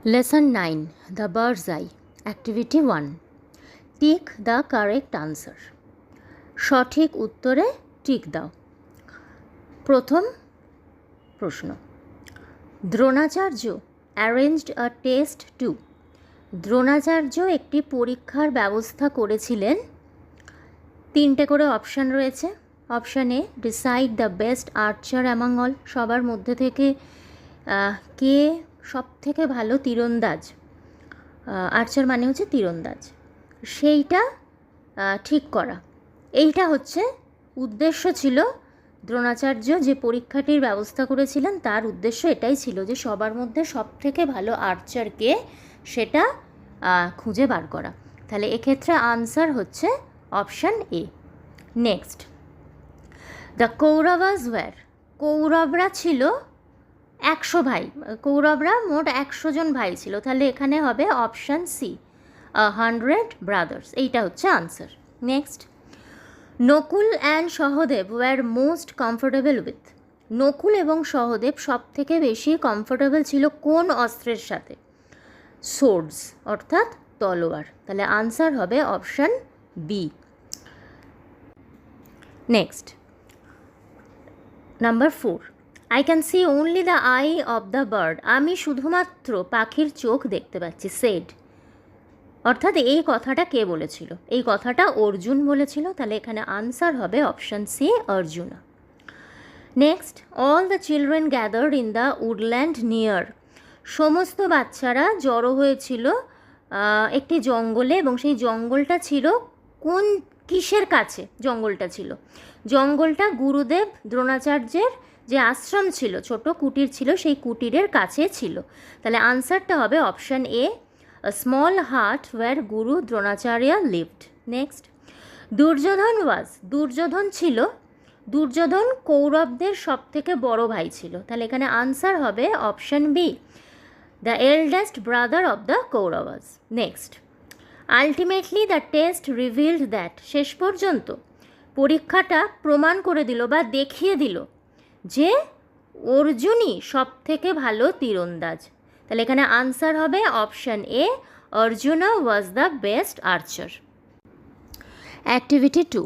Lesson 9, The Bird's Eye. Activity 1. Tick the correct answer. সঠিক উত্তরে tick দাও। প্রথম প্রশ্ন, Dronacharya arranged a test to. Dronacharya একটি পরীক্ষার ব্যবস্থা করেছিলেন। তিনটে করে অপশান রয়েছে। Option A, decide the best archer among all, সবার মধ্যে থেকে কে সব থেকে ভালো তীরন্দাজ, আর্চার মানে হচ্ছে তীরন্দাজ, সেইটা ঠিক করা। এইটা হচ্ছে উদ্দেশ্য ছিল। দ্রোণাচার্য যে পরীক্ষাটির ব্যবস্থা করেছিলেন তার উদ্দেশ্য এটাই ছিল যে সবার মধ্যে সব থেকে ভালো আর্চার কে সেটা খুঁজে বার করা। তাহলে এক্ষেত্রে আনসার হচ্ছে option A. Next, the Kauravas were, কৌরবরা ছিল 100 ভাই, কৌরবরা মোট 100 জন ভাই ছিল। তাহলে এখানে হবে অপশান সি, 100 ব্রাদার্স, এইটা হচ্ছে answer. Next, Nakul and Sahadev were most comfortable with. Nakul এবং সহদেব সব থেকে বেশি কমফোর্টেবল ছিল কোন অস্ত্রের সাথে? সোর্ডস, অর্থাৎ তলোয়ার। তাহলে আনসার হবে option B. Next, number 4, I can see only the eye of the bird. আমি শুধুমাত্র পাখির চোখ দেখতে পাচ্ছি। সেড, অর্থাৎ এই কথাটা কে বলেছিল? এই কথাটা অর্জুন বলেছিল। তাহলে এখানে আনসার হবে option C, Arjuna. Next, all the children gathered in the woodland near. সমস্ত বাচ্চারা জড়ো হয়েছিল একটি জঙ্গলে, এবং সেই জঙ্গলটা ছিল কোন কিসের কাছে? জঙ্গলটা ছিল, জঙ্গলটা গুরুদেব দ্রোণাচার্যের যে আশ্রম ছিল, ছোট কুটির ছিল, সেই কুটিরের কাছে ছিল। তাহলে আনসারটা হবে option A, a small hut where Guru Dronacharya lived. Next, Duryodhan was, Duryodhan ছিল, দুর্যোধন কৌরবদের সব থেকে বড় ভাই ছিল। তাহলে এখানে আনসার হবে option B, the eldest brother of the Kauravas. Next, ultimately the test revealed that, শেষ পর্যন্ত পরীক্ষাটা প্রমাণ করে দিল বা দেখিয়ে দিল যে অর্জুনই সব থেকে ভালো তীরন্দাজ। তাহলে এখানে আনসার হবে option A, Arjuna was the best archer. Activity 2,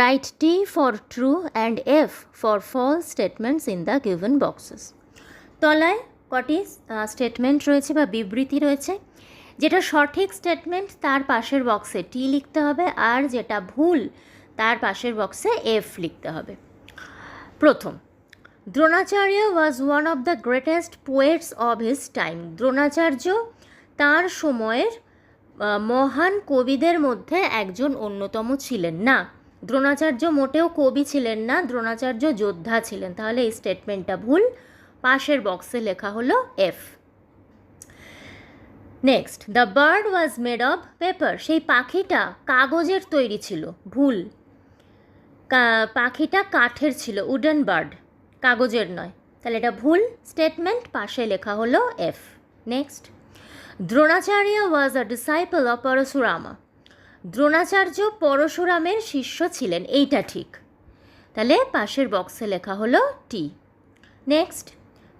write T for true and F for false statements in the given boxes. তলায় কটি স্টেটমেন্ট রয়েছে বা বিবৃতি রয়েছে। যেটা সঠিক স্টেটমেন্ট তার পাশের বক্সে টি লিখতে হবে, আর যেটা ভুল তার পাশের বক্সে এফ লিখতে হবে। প্রথম, Dronacharya was one of the greatest poets of his time. Dronacharya তাঁর সময়ের মহান কবিদের মধ্যে একজন অন্যতম ছিলেন না। দ্রোণাচার্য মোটেও কবি ছিলেন না, দ্রোণাচার্য যোদ্ধা ছিলেন। তাহলে এই স্টেটমেন্টটা ভুল, পাশের বক্সে লেখা হলো F. Next, the bird was made of paper. সেই পাখিটা কাগজের তৈরি ছিল। ভুল, পাখিটা কাঠের ছিল, উডেন বার্ড, কাগজের নয়। তাহলে এটা ভুল স্টেটমেন্ট, পাশে লেখা হলো F. Next, Dronacharya was a disciple of Parashurama. Dronacharya পরশুরামের শিষ্য ছিলেন, এইটা ঠিক। তাহলে পাশের বক্সে লেখা হলো T. Next,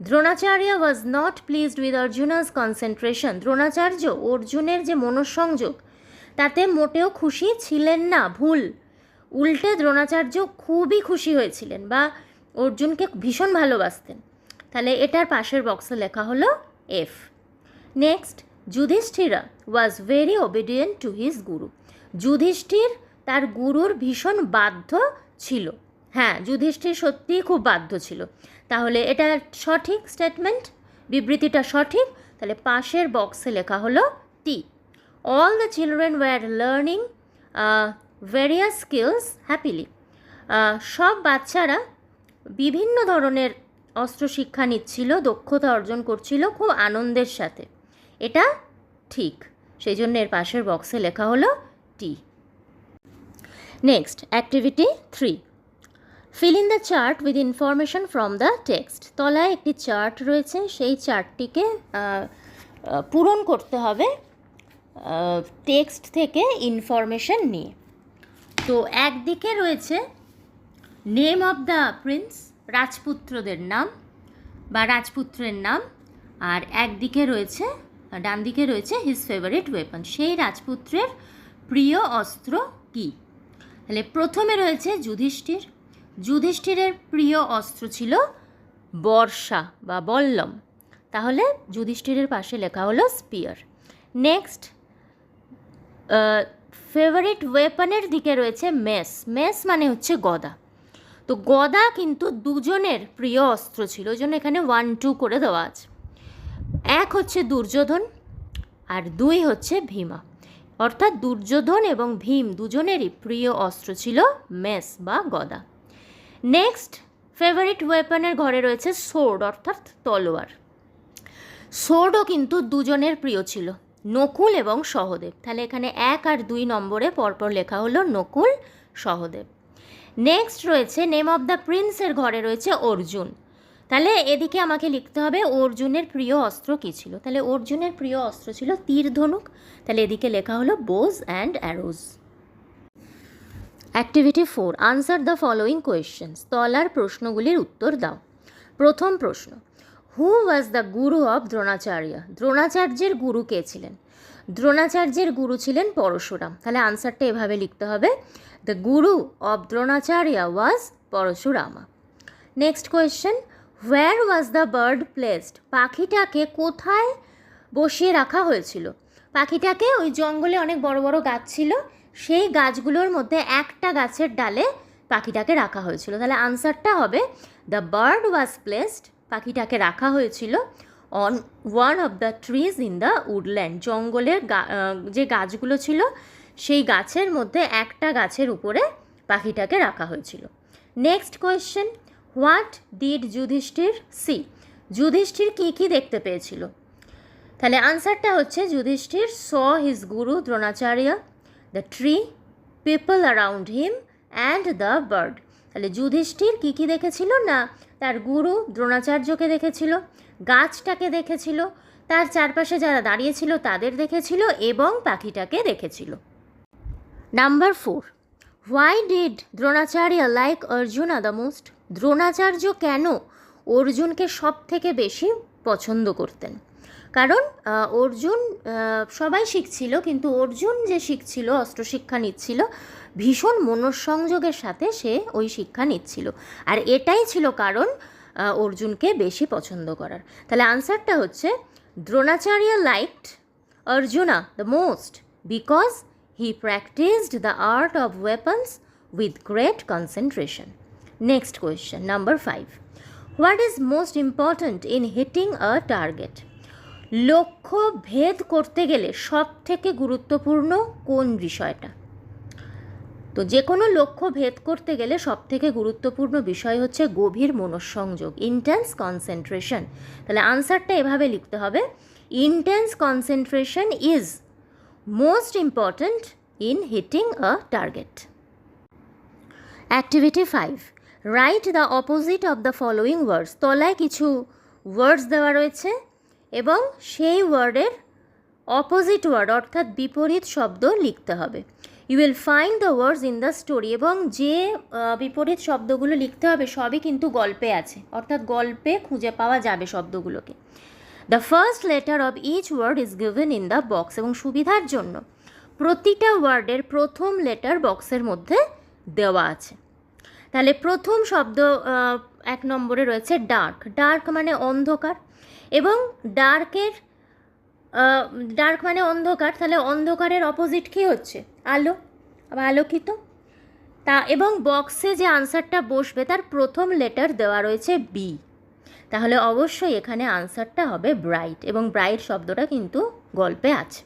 Dronacharya was not pleased with Arjuna's concentration. Dronacharya অর্জুনের যে মনঃসংযোগ তাতে মোটেও খুশি ছিলেন না। ভুল, উল্টে দ্রোণাচার্য খুবই খুশি হয়েছিলেন বা অর্জুনকে ভীষণ ভালোবাসতেন। তাহলে এটার পাশের বক্সে লেখা হলো F. Next, Yudhishthira was very obedient to his গুরু। যুধিষ্ঠির তার গুরুর ভীষণ বাধ্য ছিল। হ্যাঁ, যুধিষ্ঠির সত্যিই খুব বাধ্য ছিল। তাহলে এটা সঠিক স্টেটমেন্ট, বিবৃতিটা সঠিক। তাহলে পাশের বক্সে লেখা হলো T. All the children were learning various skills happily. সব বাচ্চারা বিভিন্ন ধরনের অস্ত্র শিক্ষা নিচ্ছিল, দক্ষতা অর্জন করছিল খুব আনন্দের সাথে। এটা ঠিক, সেই জন্য এর পাশের বক্সে লেখা হলো T. Next, activity 3, fill in the chart with information from the text. তলায় একটি চার্ট রয়েছে, সেই চার্টটিকে পূরণ করতে হবে টেক্সট থেকে ইনফরমেশন নিয়ে। তো একদিকে রয়েছে নেম অফ দ্য প্রিন্স, রাজপুত্রদের নাম বা রাজপুত্রের নাম, আর একদিকে রয়েছে, ডান দিকে রয়েছে হিজ ফেভারিট ওয়েপন, সেই রাজপুত্রের প্রিয় অস্ত্র কী। তাহলে প্রথমে রয়েছে যুধিষ্ঠির, যুধিষ্ঠিরের প্রিয় অস্ত্র ছিল বর্ষা বা বল্লম, তাহলে যুধিষ্ঠিরের পাশে লেখা হলো স্পিয়ার। নেক্সট ফেভারিট ওয়েপনের দিকে রয়েছে মেস, মেস মানে হচ্ছে গদা। তো গদা কিন্তু দুজনের প্রিয় অস্ত্র ছিল, ওই জন্য এখানে 1, 2 করে দেওয়া আছে। এক হচ্ছে দুর্যোধন আর 2 হচ্ছে ভীমা, অর্থাৎ দুর্যোধন এবং ভীম দুজনেরই প্রিয় অস্ত্র ছিল মেস বা গদা। নেক্সট ফেভারিট ওয়েপনের ঘরে রয়েছে সোর্ড অর্থাৎ তলোয়ার। সোর্ডও কিন্তু দুজনের প্রিয় ছিল, নকুল এবং সহদেব, তাহলে এখানে 1 আর 2 নম্বরে পরপর লেখা হলো নকুল, সহদেব। নেক্সট রয়েছে নেম অফ দ্য প্রিন্সের ঘরে রয়েছে অর্জুন, তাহলে এদিকে আমাকে লিখতে হবে অর্জুনের প্রিয় অস্ত্র কী ছিল। তাহলে অর্জুনের প্রিয় অস্ত্র ছিল তীর ধনুক, তাহলে এদিকে লেখা হলো bows and arose. Activity 4, answer the following questions, তলার প্রশ্নগুলির উত্তর দাও। প্রথম প্রশ্ন, হু was the guru of Dronacharya, দ্রোণাচার্যের গুরু কে ছিলেন। দ্রোণাচার্যের গুরু ছিলেন পরশুরাম, তাহলে আনসারটা এভাবে লিখতে হবে, the guru of Dronacharya was Parashurama. Next question, where was the bird placed, পাখিটাকে কোথায় বসিয়ে রাখা হয়েছিল। পাখিটাকে ওই জঙ্গলে অনেক বড় বড় গাছ ছিল, সেই গাছগুলোর মধ্যে একটা গাছের ডালে পাখিটাকে রাখা হয়েছিল, তাহলে আনসারটা হবে দ্য বার্ড ওয়াজ প্লেসড, পাখিটাকে রাখা হয়েছিল on one of the trees in the woodland, জঙ্গলের যে গাছগুলো ছিল সেই গাছের মধ্যে একটা গাছের উপরে পাখিটাকে রাখা হয়েছিল। Next question, what did Yudhishthir see, Yudhishthir কী কী দেখতে পেয়েছিল। তাহলে আনসারটা হচ্ছে Yudhishthir saw his guru Dronacharya, the tree, people around him and the bird. তাহলে যুধিষ্ঠির কী কী দেখেছিল না, তার গুরু দ্রোণাচার্যকে দেখেছিল, গাছটাকে দেখেছিল, তার চারপাশে যারা দাঁড়িয়েছিল তাদের দেখেছিল এবং পাখিটাকে দেখেছিল। Number 4, why did Dronacharya like Arjuna the most, Dronacharya কেন অর্জুনকে সব থেকে বেশি পছন্দ করতেন। কারণ অর্জুন সবাই শিখছিল, কিন্তু অর্জুন যে শিখছিল, অস্ত্র শিক্ষা নিচ্ছিল, ভীষণ মনঃসংযোগের সাথে সে ওই শিক্ষা নিচ্ছিল, আর এটাই ছিল কারণ অর্জুনকে বেশি পছন্দ করার। তাহলে আনসারটা হচ্ছে Dronacharya liked Arjuna the most because he practised the art of weapons with great concentration. Next question number 5, what is most important in hitting a target, লক্ষ্য ভেদ করতে গেলে সব থেকে গুরুত্বপূর্ণ কোন বিষয়টা। তো যে কোনো লক্ষ্য ভেদ করতে গেলে সব থেকে গুরুত্বপূর্ণ বিষয় হচ্ছে গভীর মনঃসংযোগ, ইন্টেন্স কনসেন্ট্রেশন। তাহলে আনসারটা এভাবে লিখতে হবে, intense concentration is most important in hitting a target. Activity 5, write the opposite of the following words, তলায় কিছু ওয়ার্ডস দেওয়া রয়েছে এবং সেই ওয়ার্ডের অপোজিট ওয়ার্ড অর্থাৎ বিপরীত শব্দ লিখতে হবে। You will find the words in the story, এবং যে বিপরীত শব্দগুলো লিখতে হবে সবই কিন্তু গল্পে আছে, অর্থাৎ গল্পে খুঁজে পাওয়া যাবে শব্দগুলোকে। The first letter of each word is given in the box, এবং সুবিধার জন্য প্রতিটা ওয়ার্ডের প্রথম লেটার বক্সের মধ্যে দেওয়া আছে। তাহলে প্রথম শব্দ 1 নম্বরে রয়েছে ডার্ক, ডার্ক মানে অন্ধকার, এবং ডার্ক মানে অন্ধকার, তাহলে অন্ধকারের অপোজিট কী হচ্ছে, আলো বা আলোকিত। এবং বক্সে যে আনসারটা বসবে তার প্রথম লেটার দেওয়া রয়েছে বি, তাহলে অবশ্যই এখানে আনসারটা হবে ব্রাইট, এবং ব্রাইট শব্দটা কিন্তু গল্পে আছে।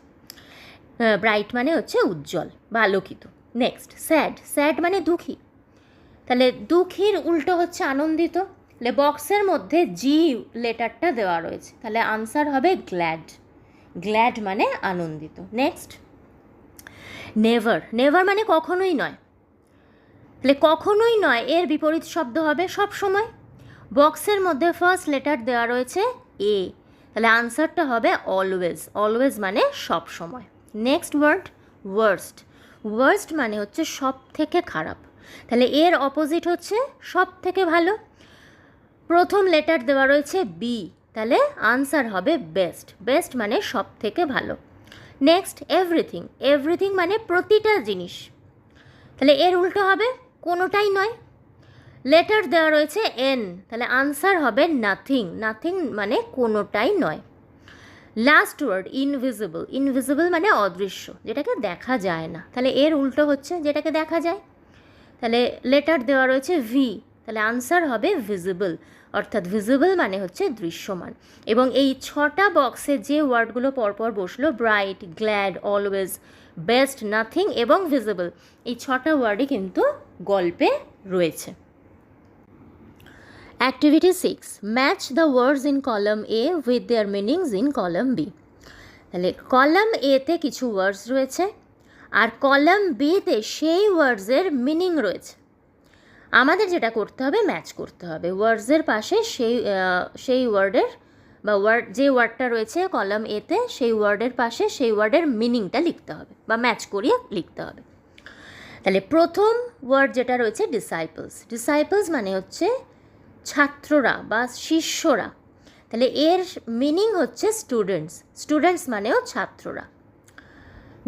ব্রাইট মানে হচ্ছে উজ্জ্বল বা আলোকিত। নেক্সট স্যাড, স্যাড মানে দুঃখী, তাহলে দুঃখীর উল্টো হচ্ছে আনন্দিত, তাহলে বক্সের মধ্যে জি লেটারটা দেওয়া রয়েছে, তাহলে আনসার হবে গ্ল্যাড, গ্ল্যাড মানে আনন্দিত। নেক্সট নেভার, নেভার মানে কখনোই নয়, তাহলে কখনোই নয় এর বিপরীত শব্দ হবে সব সময়, বক্সের মধ্যে ফার্স্ট লেটার দেওয়া রয়েছে এ, তাহলে আনসারটা হবে অলওয়েজ, অলওয়েজ মানে সব সময়। নেক্সট ওয়ার্ড ওয়ার্স্ট, ওয়ার্স্ট মানে হচ্ছে সব থেকে খারাপ, তাহলে এর অপোজিট হচ্ছে সব থেকে ভালো। প্রথম লেটার দেওয়া রয়েছে বি, তাহলে আনসার হবে বেস্ট। বেস্ট মানে সব থেকে ভালো। নেক্সট এভরিথিং, এভরিথিং মানে প্রতিটা জিনিস, তাহলে এর উল্টো হবে কোনোটাই নয়। লেটার দেওয়া রয়েছে এন, তাহলে আনসার হবে নাথিং। নাথিং মানে কোনোটাই নয়। লাস্ট ওয়ার্ড ইনভিজিবল, ইনভিজিবল মানে অদৃশ্য, যেটাকে দেখা যায় না, তাহলে এর উল্টো হচ্ছে যেটাকে দেখা যায়। তাহলে লেটার দেওয়া রয়েছে ভি, তাহলে আনসার হবে ভিজিবল, অর্থাৎ ভিজিবল মানে হচ্ছে দৃশ্যমান। এবং এই 6টা বক্সে যে ওয়ার্ডগুলো পরপর বসলো, bright, glad, always, best, nothing এবং ভিজিবল, এই 6টা ওয়ার্ডই কিন্তু গল্পে রয়েছে। Activity 6, match the words in column A with their meanings in column B. তাহলে কলাম এতে কিছু ওয়ার্ডস রয়েছে আর কলাম বিতে সেই ওয়ার্ডসের মিনিং রয়েছে। আমাদের যেটা করতে হবে, ম্যাচ করতে হবে ওয়ার্ডসের পাশে সেই ওয়ার্ডের বা যে ওয়ার্ডটা রয়েছে কলাম এতে, সেই ওয়ার্ডের পাশে সেই ওয়ার্ডের মিনিংটা লিখতে হবে বা ম্যাচ করিয়ে লিখতে হবে। তাহলে প্রথম ওয়ার্ড যেটা রয়েছে ডিসাইপলস, ডিসাইপলস মানে হচ্ছে ছাত্ররা বা শিষ্যরা, তাহলে এর মিনিং হচ্ছে স্টুডেন্টস, স্টুডেন্টস মানেও ছাত্ররা।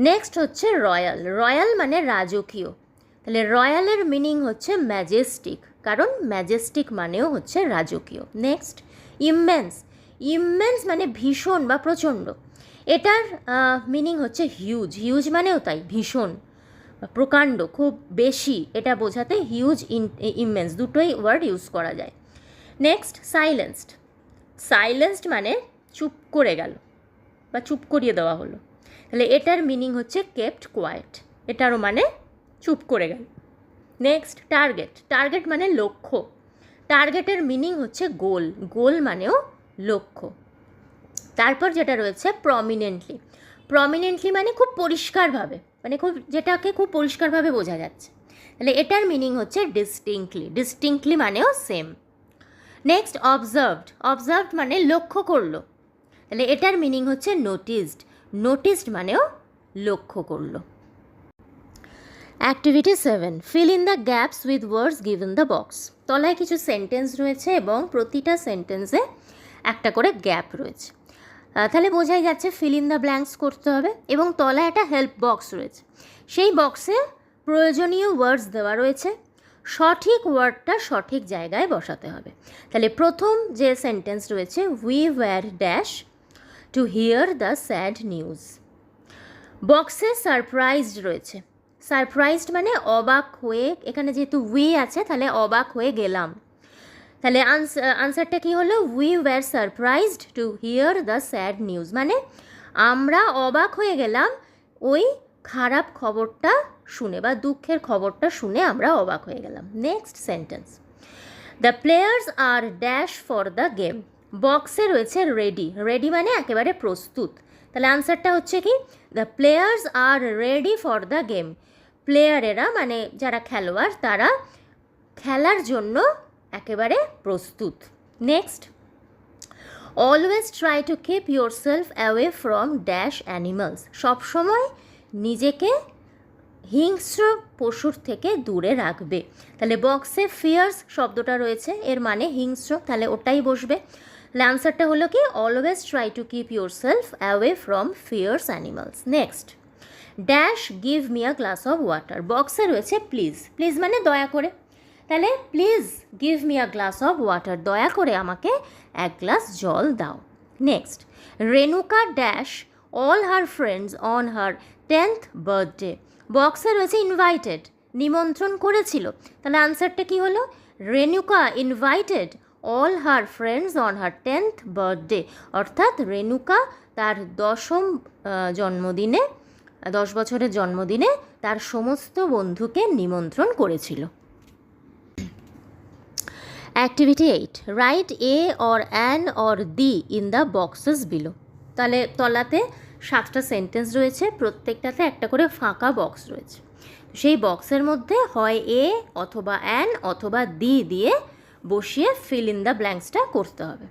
নেক্সট হচ্ছে রয়্যাল, রয়্যাল মানে রাজকীয়, তাহলে রয়্যালের মিনিং হচ্ছে ম্যাজেস্টিক, কারণ ম্যাজেস্টিক মানেও হচ্ছে রাজকীয়। নেক্সট ইমেন্স, ইমেন্স মানে ভীষণ বা প্রচণ্ড, এটার মিনিং হচ্ছে হিউজ, হিউজ মানেও তাই ভীষণ, প্রকাণ্ড, খুব বেশি, এটা বোঝাতে হিউজ, ইমেন্স দুটোই ওয়ার্ড ইউজ করা যায়। নেক্সট সাইলেন্সড, সাইলেন্সড মানে চুপ করে গেল বা চুপ করিয়ে দেওয়া হলো, তাহলে এটার মিনিং হচ্ছে কেপ্ট কোয়াইট, এটারও মানে চুপ করে গেল। নেক্সট টার্গেট, টার্গেট মানে লক্ষ্য, টার্গেটের মিনিং হচ্ছে গোল, গোল মানেও লক্ষ্য। তারপর যেটা রয়েছে প্রমিনেন্টলি, প্রমিনেন্টলি মানে খুব পরিষ্কারভাবে, মানে যেটাকে খুব পরিষ্কারভাবে বোঝা যাচ্ছে, তাহলে এটার মিনিং হচ্ছে ডিস্টিংক্টলি, ডিস্টিংক্টলি মানেও সেম। নেক্সট অবজার্ভড, অবজার্ভড মানে লক্ষ্য করলো, তাহলে এটার মিনিং হচ্ছে নোটিসড, নোটিসড মানেও লক্ষ্য করলো। Activity 7, feel in the gaps with words given the box. তলায় কিছু সেন্টেন্স রয়েছে এবং প্রতিটা সেন্টেন্সে একটা করে গ্যাপ রয়েছে, তাহলে বোঝাই যাচ্ছে ফিল ইন দ্য ব্ল্যাঙ্কস করতে হবে। এবং তলায় একটা হেল্প বক্স রয়েছে, সেই বক্সে প্রয়োজনীয় ওয়ার্ডস দেওয়া রয়েছে, সঠিক ওয়ার্ডটা সঠিক জায়গায় বসাতে হবে। তাহলে প্রথম যে সেন্টেন্স রয়েছে, we were dash to hear the sad news. বক্সে সারপ্রাইজড রয়েছে, সারপ্রাইজড মানে অবাক হয়ে, এখানে যেহেতু উই আছে তাহলে অবাক হয়ে গেলাম, তাহলে আনসারটা কী হলো, we were surprised two hear the sad news, মানে আমরা অবাক হয়ে গেলাম ওই খারাপ খবরটা শুনে বা দুঃখের খবরটা শুনে আমরা অবাক হয়ে গেলাম। Next sentence, the players are dash for the game. বক্সে রয়েছে রেডি, রেডি মানে একেবারে প্রস্তুত, তাহলে আনসারটা হচ্ছে কি, the players are ready for the game, প্লেয়ারেরা মানে যারা খেলোয়াড় তারা খেলার জন্য একেবারে প্রস্তুত। Next, always try to keep yourself away from dash animals. সবসময় নিজেকে হিংস্র পশুর থেকে দূরে রাখবে, তাহলে বক্সে ফিয়ার্স শব্দটা রয়েছে, এর মানে হিংস্র, তাহলে ওটাই বসবে। তাহলে আনসারটা হলো কি, always try to keep yourself away from fierce animals. Next, dash give me a glass of water. বক্সে রয়েছে প্লিজ, প্লিজ মানে দয়া করে, তাহলে please give me a glass of water, দয়া করে আমাকে এক গ্লাস জল দাও। Next, Renuka dash all her friends on her 10th birthday. বক্সে রয়েছে ইনভাইটেড, নিমন্ত্রণ করেছিল, তাহলে আনসারটা কি হলো, Renuka invited all her friends on her 10th birthday, অর্থাৎ রেণুকা তার 10ম জন্মদিনে, 10 বছরের জন্মদিনে তার সমস্ত বন্ধুকে নিমন্ত্রণ করেছিল। Activity 8, write a or an or the in the boxes below. তাহলে তলাতে 7টা সেন্টেন্স রয়েছে, প্রত্যেকটাতে একটা করে ফাঁকা বক্স রয়েছে, সেই বক্সের মধ্যে হয় এ অথবা অ্যান অথবা দি দিয়ে বসিয়ে ফিল ইন দ্য ব্ল্যাঙ্কসটা করতে হবে।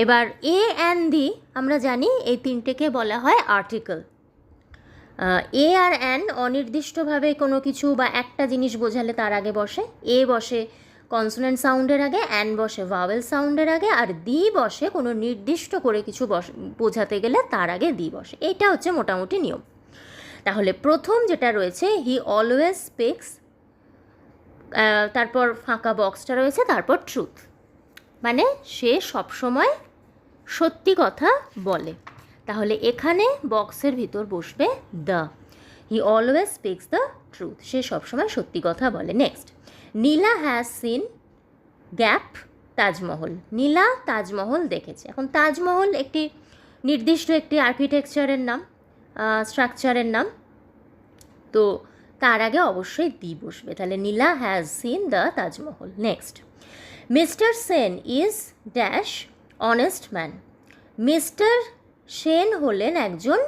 এবার এ অ্যান দি আমরা জানি এই তিনটেকে বলা হয় আর্টিকেল, এ আর অ্যান অনির্দিষ্টভাবে কোনো কিছু বা একটা জিনিস বোঝালে তার আগে বসে। এ বসে কনসোনেন্ট সাউন্ডের আগে, অ্যান বসে ভাওয়েল সাউন্ডের আগে, আর দি বসে কোনো নির্দিষ্ট করে কিছু বোঝাতে গেলে তার আগে দি বসে। এটা হচ্ছে মোটামুটি নিয়ম। তাহলে প্রথম যেটা রয়েছে, হি অলওয়েজ স্পিক্স, তারপর ফাঁকা বক্সটা রয়েছে, তারপর ট্রুথ, মানে সে সবসময় সত্যি কথা বলে। তাহলে এখানে বক্সের ভিতর বসবে the. He always speaks the truth, সে সবসময় সত্যি কথা বলে। Next, Nila has seen gap Taj Mahal, Nila Taj Mahal দেখেছে। এখন তাজমহল একটি নির্দিষ্ট একটি আর্কিটেকচারের নাম, স্ট্রাকচারের নাম, তো তার আগে অবশ্যই দি বসবে। তাহলে Nila has seen the Taj Mahal. Next, mister Sen is dash honest man, mister Sen হলেন একজন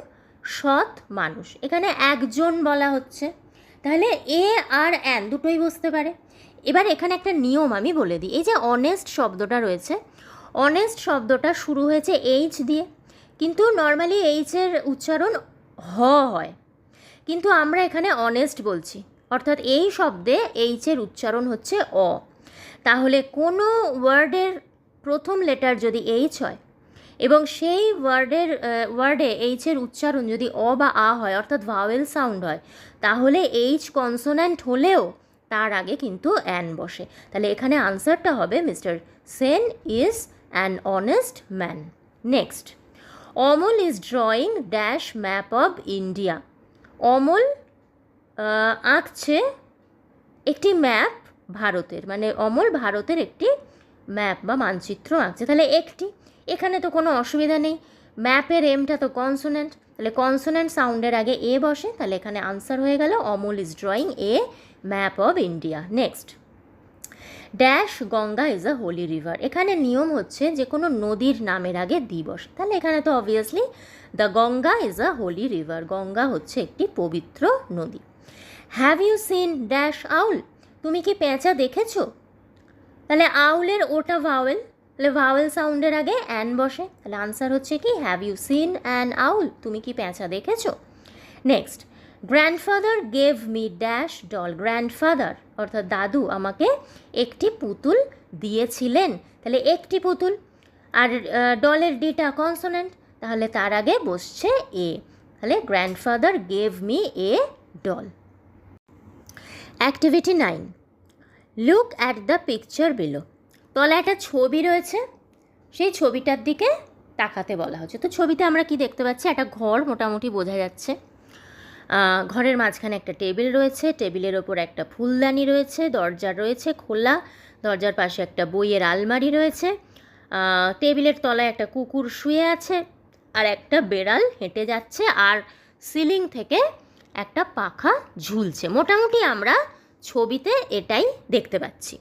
সৎ মানুষ। এখানে একজন বলা হচ্ছে, তাহলে এ আর অ্যান দুটোই বসতে পারে। এবার এখানে একটা নিয়ম আমি বলে দিই। এই যে অনেস্ট শব্দটা রয়েছে, অনেস্ট শব্দটা শুরু হয়েছে এইচ দিয়ে, কিন্তু নর্মালি এইচের উচ্চারণ হয়, কিন্তু আমরা এখানে অনেস্ট বলছি, অর্থাৎ এই শব্দে এইচের উচ্চারণ হচ্ছে অ। তাহলে কোনো ওয়ার্ডের প্রথম লেটার যদি এইচ হয় এবং সেই ওয়ার্ডে এইচের উচ্চারণ যদি অ বা আ হয়, অর্থাৎ ভাওয়েল সাউন্ড হয়, তাহলে এইচ কনসোন্যান্ট হলেও তার আগে কিন্তু অ্যান বসে। তাহলে এখানে আনসারটা হবে mister Sen is an honest man. Next, Amal is drawing dash map of India, Amal আঁকছে একটি ম্যাপ ভারতের, মানে অমল ভারতের একটি ম্যাপ বা মানচিত্র আঁকছে। তাহলে একটি, এখানে তো কোনো অসুবিধা নেই, ম্যাপের এমটা তো কনসোনেন্ট, তাহলে কনসোনেন্ট সাউন্ডের আগে এ বসে, তাহলে এখানে আনসার হয়ে গেল Amal is drawing a map of India. Next, dash Ganga is a holy river, এখানে নিয়ম হচ্ছে যে কোনো নদীর নামের আগে দি বসে, তাহলে এখানে তো obviously the Ganga is a holy river, Ganga হচ্ছে একটি পবিত্র নদী। Have you seen dash owl, তুমি কি পেঁচা দেখেছো, তাহলে আউলের ওটা ভাওয়েল, তাহলে ভাওয়েল সাউন্ডের আগে অ্যান বসে, তাহলে আনসার হচ্ছে কি have you seen an owl, তুমি কি পেঁচা দেখেছো। Next, grandfather gave me dash doll, grandfather অর্থাৎ দাদু আমাকে একটি পুতুল দিয়েছিলেন, তাহলে একটি পুতুল, আর ডলের ডিটা কনসোনেন্ট, তাহলে তার আগে বসছে এ, তাহলে grandfather gave me a doll. Activity 9, look at the picture below, তলায় একটা ছবি রয়েছে, সেই ছবিটার দিকে তাকাতে বলা হচ্ছে। তো ছবিতে আমরা কি দেখতে পাচ্ছি, একটা ঘর মোটামুটি বোঝা যাচ্ছে, ঘরের মাঝখানে একটা টেবিল রয়েছে, টেবিলের ওপর একটা ফুলদানি রয়েছে, দরজা রয়েছে খোলা, দরজার পাশে একটা বইয়ের আলমারি রয়েছে, টেবিলের তলায় একটা কুকুর শুয়ে আছে, আর একটা বেড়াল হেঁটে যাচ্ছে, আর সিলিং থেকে একটা পাখা ঝুলছে। মোটামুটি আমরা ছবিতে এটাই দেখতে পাচ্ছি।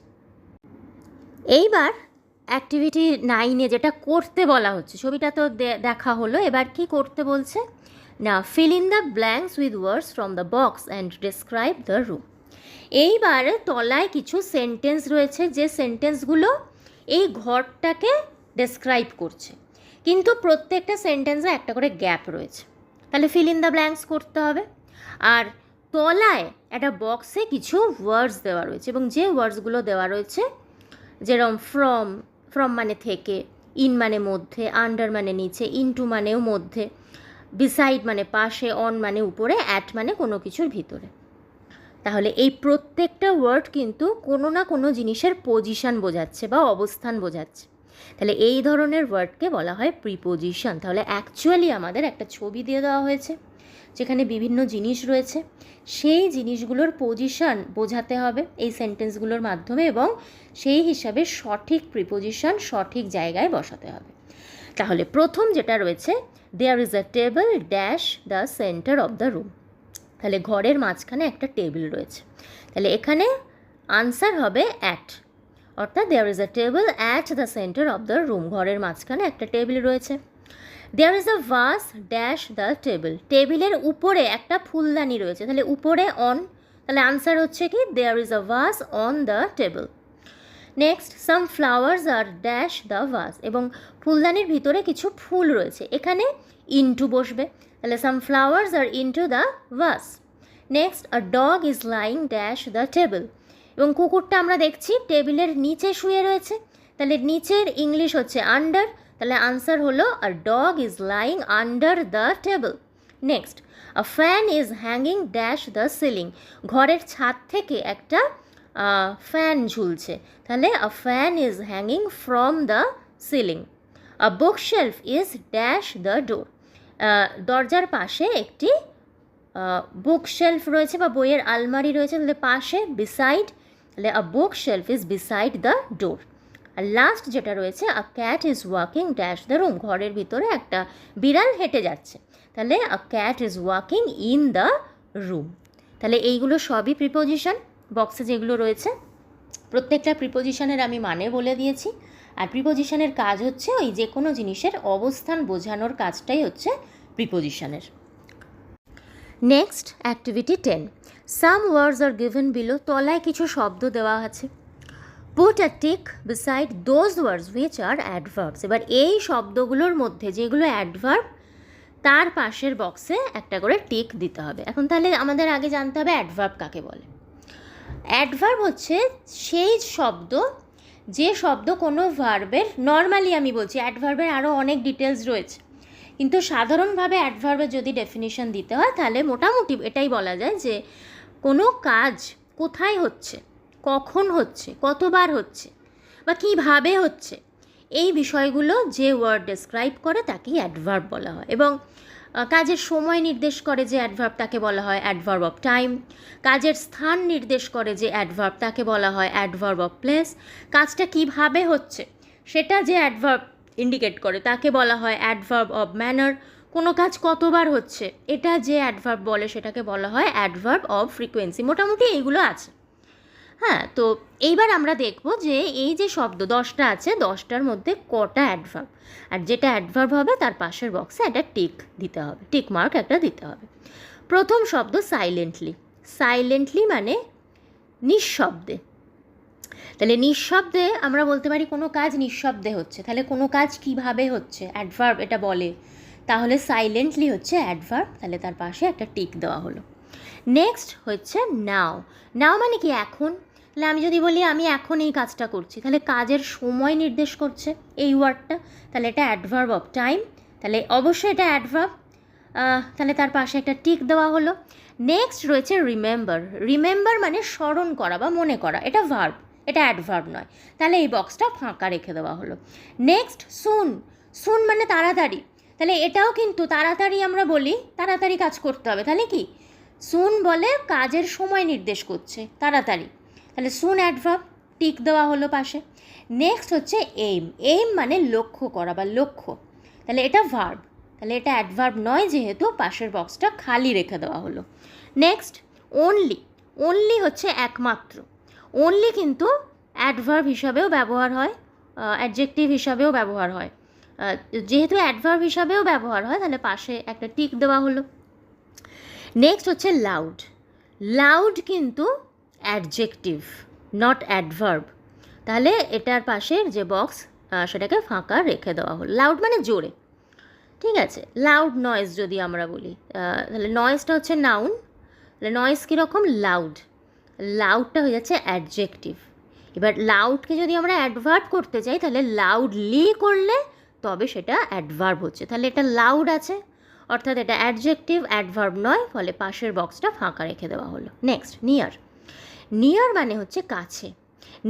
এইবার অ্যাক্টিভিটি 9-এ যেটা করতে বলা হচ্ছে, ছবিটা তো দেখা হলো, এবার কি করতে বলছে না, feel in the blanks with words from the box and describe the room. এইবার তলায় কিছু সেন্টেন্স রয়েছে, যে সেন্টেন্সগুলো এই ঘরটাকে ডেসক্রাইব করছে, কিন্তু প্রত্যেকটা সেন্টেন্সে একটা করে গ্যাপ রয়েছে, তাহলে ফিল ইন দ্য ব্ল্যাঙ্কস করতে হবে। আর তলায় একটা বক্সে কিছু ওয়ার্ডস দেওয়া রয়েছে, এবং যে ওয়ার্ডসগুলো দেওয়া রয়েছে যেরকম ফ্রম মানে থেকে, ইন মানে মধ্যে, আন্ডার মানে নিচে, ইনটু মানেও মধ্যে, বিসাইড মানে পাশে, অন মানে উপরে, অ্যাট মানে কোনো কিছুর ভিতরে। তাহলে এই প্রত্যেকটা ওয়ার্ড কিন্তু কোনো না কোনো জিনিসের পজিশন বোঝাচ্ছে বা অবস্থান বোঝাচ্ছে, তাহলে এই ধরনের ওয়ার্ডকে বলা হয় প্রিপোজিশন। তাহলে অ্যাকচুয়ালি আমাদের একটা ছবি দিয়ে দেওয়া হয়েছে যেখানে বিভিন্ন জিনিস রয়েছে, সেই জিনিসগুলোর পজিশন বোঝাতে হবে এই সেন্টেন্সগুলোর মাধ্যমে, এবং সেই হিসাবে সঠিক প্রিপোজিশন সঠিক জায়গায় বসাতে হবে। তাহলে প্রথম যেটা রয়েছে, there is a table dash the centre of the room, তাহলে ঘরের মাঝখানে একটা টেবিল রয়েছে, তাহলে এখানে আনসার হবে অ্যাট, অর্থাৎ there is a table at the centre of the room, ঘরের মাঝখানে একটা টেবিল রয়েছে। There is a vase dash the table, টেবিলের উপরে একটা ফুলদানি রয়েছে, তাহলে উপরে অন, তাহলে আনসার হচ্ছে কি there is a vase on the table. Next some flowers are dash the vase, এবং ফুলদানির ভিতরে কিছু ফুল রয়েছে, এখানে ইনটু বসবে, তাহলে some flowers are into the vase. Next a dog is lying dash the table, এবং কুকুরটা আমরা দেখছি টেবিলের নিচে শুয়ে রয়েছে, তাহলে নিচের ইংলিশ হচ্ছে আন্ডার, তাহলে আনসার হলো a dog is lying under the table. Next a fan is hanging dash the ceiling, ঘরের ছাদ থেকে একটা ফ্যান ঝুলছে, তাহলে a fan is hanging from the ceiling. A book shelf is dash the door, দরজার পাশে একটি বুক শেলফ রয়েছে বা বইয়ের আলমারি রয়েছে, তাহলে পাশে বিসাইড, তাহলে a book shelf is beside the door. আর লাস্ট যেটা রয়েছে a cat is walking dash the room, ঘরের ভিতরে একটা বিড়াল হেঁটে যাচ্ছে, তাহলে a cat is walking in the room. তাহলে এইগুলো সবই প্রিপোজিশন, বক্সে যেগুলো রয়েছে প্রত্যেকটা প্রিপোজিশনের আমি মানে বলে দিয়েছি। আর প্রিপোজিশনের কাজ হচ্ছে ওই যে কোনো জিনিসের অবস্থান বোঝানোর কাজটাই হচ্ছে প্রিপোজিশনের। Next activity 10, some words are given below, তলায় কিছু শব্দ দেওয়া আছে। Put a tick beside those words which are adverbs, এবার এই শব্দগুলোর মধ্যে যেগুলো অ্যাডভার্ব তার পাশের বক্সে একটা করে টিক দিতে হবে। এখন তাহলে আমাদের আগে জানতে হবে অ্যাডভার্ব কাকে বলে। অ্যাডভার্ব হচ্ছে সেই শব্দ, যে শব্দ কোনো ভার্বের, নর্মালি আমি বলছি অ্যাডভার্বের আরও অনেক ডিটেলস রয়েছে, কিন্তু সাধারণভাবে অ্যাডভার্বের যদি ডেফিনিশন দিতে হয় তাহলে মোটামুটি এটাই বলা যায় যে কোনো কাজ কোথায় হচ্ছে, কখন হচ্ছে, কতবার হচ্ছে বা কীভাবে হচ্ছে, এই বিষয়গুলো যে ওয়ার্ড ডেসক্রাইব করে তাকেই অ্যাডভার্ব বলা হয়। এবং কাজের সময় নির্দেশ করে যে অ্যাডভার্ব তাকে বলা হয় অ্যাডভার্ব অফ টাইম, কাজের স্থান নির্দেশ করে যে অ্যাডভার্ব তাকে বলা হয় অ্যাডভার্ব অফ প্লেস, কাজটা কীভাবে হচ্ছে সেটা যে অ্যাডভার্ব ইন্ডিকেট করে তাকে বলা হয় অ্যাডভার্ব অফ ম্যানার, কোনো কাজ কতবার হচ্ছে এটা যে অ্যাডভার্ব বলে সেটাকে বলা হয় অ্যাডভার্ব অফ ফ্রিকোয়েন্সি। মোটামুটি এইগুলো আছে। হ্যাঁ, তো এইবার আমরা দেখব যে এই যে শব্দ 10টা আছে 10টার মধ্যে কটা অ্যাডভার্ব, আর যেটা অ্যাডভার্ব হবে তার পাশের বক্সে একটা টিক দিতে হবে, টিক মার্ক একটা দিতে হবে। প্রথম শব্দ সাইলেন্টলি, সাইলেন্টলি মানে নিঃশব্দে, তাহলে নিঃশব্দে আমরা বলতে পারি কোনো কাজ নিঃশব্দে হচ্ছে, তাহলে কোনো কাজ কিভাবে হচ্ছে অ্যাডভার্ব এটা বলে, তাহলে সাইলেন্টলি হচ্ছে অ্যাডভার্ব, তাহলে তার পাশে একটা টিক দেওয়া হলো। নেক্সট হচ্ছে নাও, নাও মানে কি এখন, তাহলে আমি যদি বলি আমি এখন এই কাজটা করছি, তাহলে কাজের সময় নির্দেশ করছে এই ওয়ার্ডটা, তাহলে এটা অ্যাডভার্ব অফ টাইম, তাহলে অবশ্যই এটা অ্যাডভার্ব, তাহলে তার পাশে একটা টিক দেওয়া হলো। নেক্সট রয়েছে রিমেম্বার, রিমেম্বার মানে স্মরণ করা বা মনে করা, এটা ভার্ব, এটা অ্যাডভার্ব নয়, তাহলে এই বক্সটা ফাঁকা রেখে দেওয়া হলো। নেক্সট সুন, সুন মানে তাড়াতাড়ি, তাহলে এটাও কিন্তু তাড়াতাড়ি আমরা বলি তাড়াতাড়ি কাজ করতে হবে, তাহলে কি সুন বলে কাজের সময় নির্দেশ করছে তাড়াতাড়ি, তাহলে সুন অ্যাডভার্ব, টিক দেওয়া হলো পাশে। নেক্সট হচ্ছে এইম, এইম মানে লক্ষ্য করা বা লক্ষ্য, তাহলে এটা ভার্ব, তাহলে এটা অ্যাডভার্ব নয় যেহেতু পাশের বক্সটা খালি রেখে দেওয়া হলো। নেক্সট অনলি, অনলি হচ্ছে একমাত্র, অনলি কিন্তু অ্যাডভার্ব হিসাবেও ব্যবহার হয়, অ্যাডজেক্টিভ হিসাবেও ব্যবহার হয়, যেহেতু অ্যাডভার্ব হিসাবেও ব্যবহার হয় তাহলে পাশে একটা টিক দেওয়া হলো। নেক্সট হচ্ছে লাউড, লাউড কিন্তু অ্যাডজেক্টিভ নট অ্যাডভার্ব, তাহলে এটার পাশের যে বক্স সেটাকে ফাঁকা রেখে দেওয়া হলো। লাউড মানে জোরে, ঠিক আছে। লাউড নয়েজ যদি আমরা বলি তাহলে নয়েজটা হচ্ছে নাউন, তাহলে নয়েজ কীরকম লাউড, লাউডটা হয়ে যাচ্ছে অ্যাডজেক্টিভ। এবার লাউডকে যদি আমরা অ্যাডভার্ব করতে চাই তাহলে লাউডলি করলে তবে সেটা অ্যাডভার্ব হচ্ছে, তাহলে এটা লাউড আছে অর্থাৎ এটা অ্যাডজেক্টিভ অ্যাডভার্ব নয়, ফলে পাশের বক্সটা ফাঁকা রেখে দেওয়া হলো। নেক্সট নিয়ার, নিয়ার মানে হচ্ছে কাছে,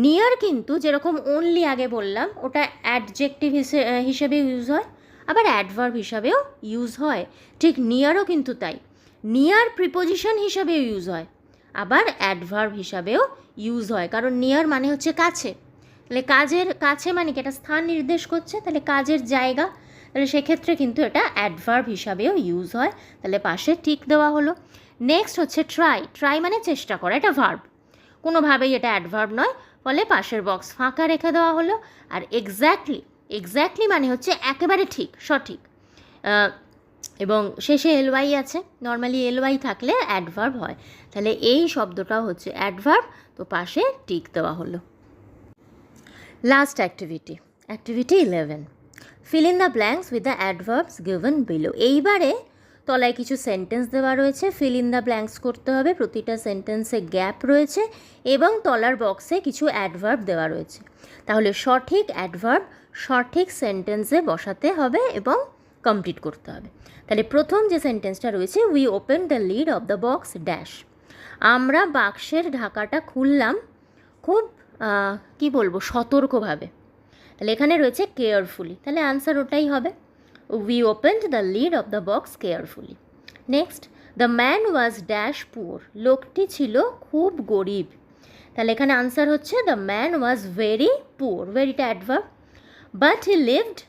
নিয়ার কিন্তু যেরকম অনলি আগে বললাম ওটা অ্যাডজেক্টিভ হিসেবে ইউজ হয়, আবার অ্যাডভার্ব হিসাবেও ইউজ হয়, ঠিক নিয়ারও কিন্তু তাই, নিয়ার প্রিপোজিশন হিসাবেও ইউজ হয় আবার অ্যাডভার্ব হিসাবেও ইউজ হয়, কারণ নিয়ার মানে হচ্ছে কাছে, তাহলে কাজের কাছে মানে কি এটা স্থান নির্দেশ করছে, তাহলে কাজের জায়গা, তাহলে সেক্ষেত্রে কিন্তু এটা অ্যাডভার্ব হিসাবেও ইউজ হয়, তাহলে পাশে টিক দেওয়া হলো। নেক্সট হচ্ছে ট্রাই, ট্রাই মানে চেষ্টা করা, এটা ভার্ব, কোনোভাবেই এটা অ্যাডভার্ব নয়, ফলে পাশের বক্স ফাঁকা রেখে দেওয়া হলো। আর এক্স্যাক্টলি, এক্স্যাক্টলি মানে হচ্ছে একেবারে ঠিক সঠিক, এবং শেষে এলওয়াই আছে, নর্মালি এলওয়াই থাকলে অ্যাডভার্ব হয়, তাহলে এই শব্দটাও হচ্ছে অ্যাডভার্ব, তো পাশে টিক দেওয়া হলো। Last activity, activity 11, fill in the blanks with the adverbs given below. এইবারে তলায় কিছু সেন্টেন্স দেওয়া রয়েছে, fill in the blanks করতে হবে, প্রতিটা সেন্টেন্সে গ্যাপ রয়েছে এবং তলার বক্সে কিছু অ্যাডভার্ব দেওয়া রয়েছে। তাহলে সঠিক অ্যাডভার্ব সঠিক সেন্টেন্সে বসাতে হবে এবং কমপ্লিট করতে হবে। তাহলে প্রথম যে সেন্টেন্সটা রয়েছে, we open the lid of the box dash, আমরা বাক্সের ঢাকাটা খুললাম খুব কি বলবো সতর্কভাবে। তাহলে এখানে রয়েছে কেয়ারফুলি, তাহলে আনসার ওটাই হবে, we opened the lid of the box carefully. Next, the man was dash poor, লোকটি ছিল খুব গরিব, তাহলে এখানে আনসার হচ্ছে the man was very poor, ভেরিটা adverb. But he lived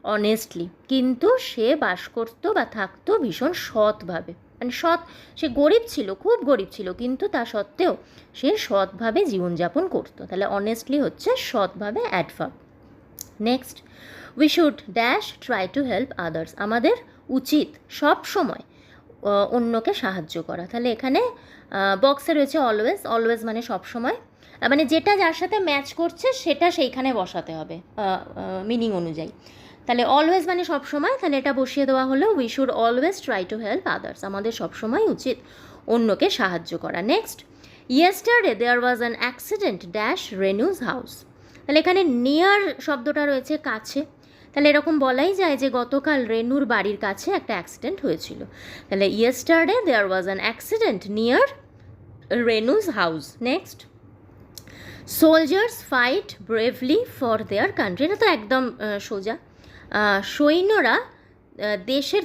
honestly, কিন্তু সে বাস করতো বা থাকতো ভীষণ সৎভাবে, মানে সৎ, সে গরিব ছিল, খুব গরিব ছিল, কিন্তু তা সত্ত্বেও সে সৎভাবে জীবনযাপন করতো, তাহলে অনেস্টলি হচ্ছে সৎভাবে adverb. Next, we should dash try to help others, আমাদের উচিত সব সময় অন্যকে সাহায্য করা, তাহলে এখানে বক্সে রয়েছে অলওয়েজ, অলওয়েজ মানে সব সময়, মানে যেটা যার সাথে ম্যাচ করছে সেটা সেইখানে বসাতে হবে মিনিং অনুযায়ী। তাহলে অলওয়েজ মানে সব সময়, তাহলে এটা বসিয়ে দেওয়া হলো we should always try to help others, আমাদের সবসময় উচিত অন্যকে সাহায্য করা। Next, yesterday there was an accident dash Renu's house, তাহলে এখানে নিয়ার শব্দটা রয়েছে কাছে, তাহলে এরকম বলাই যায় যে গতকাল রেনুর বাড়ির কাছে একটা অ্যাক্সিডেন্ট হয়েছিল, তাহলে yesterday there was an accident near Renu's house. Next, soldiers fight bravely for their country, এটা তো একদম সোজা, সৈন্যরা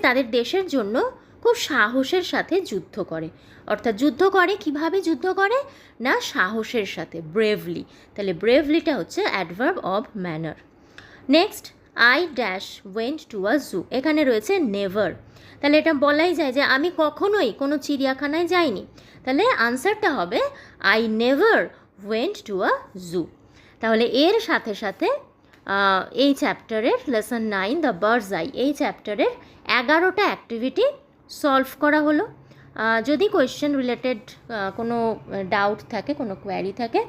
তাদের দেশের জন্য খুব সাহসের সাথে যুদ্ধ করে, অর্থাৎ যুদ্ধ করে কিভাবে যুদ্ধ করে না সাহসের সাথে, ব্রেভলি, তাহলে ব্রেভলিটা হচ্ছে adverb of manner. Next, I dash went to a zoo, এখানে রয়েছে নেভার, তাহলে এটা বলাই যায় যে আমি কখনোই কোনো চিড়িয়াখানায় যাইনি, তাহলে আনসারটা হবে I never went to a zoo. তাহলে এর সাথে সাথে এই চ্যাপ্টারের লেসন 9 দ্য বার্ডস আই, এই চ্যাপ্টারের 11টা অ্যাক্টিভিটি সলভ করা হলো। যদি কোয়েশ্চেন রিলেটেড কোনো ডাউট থাকে, কোনো কোয়ারি থাকে,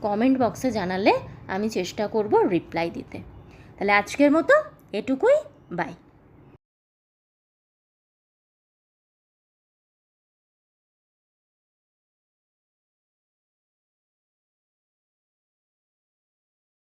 কমেন্ট বক্সে জানালে আমি চেষ্টা করব রিপ্লাই দিতে। তাহলে আজকের মতো এটুকুই, বাই।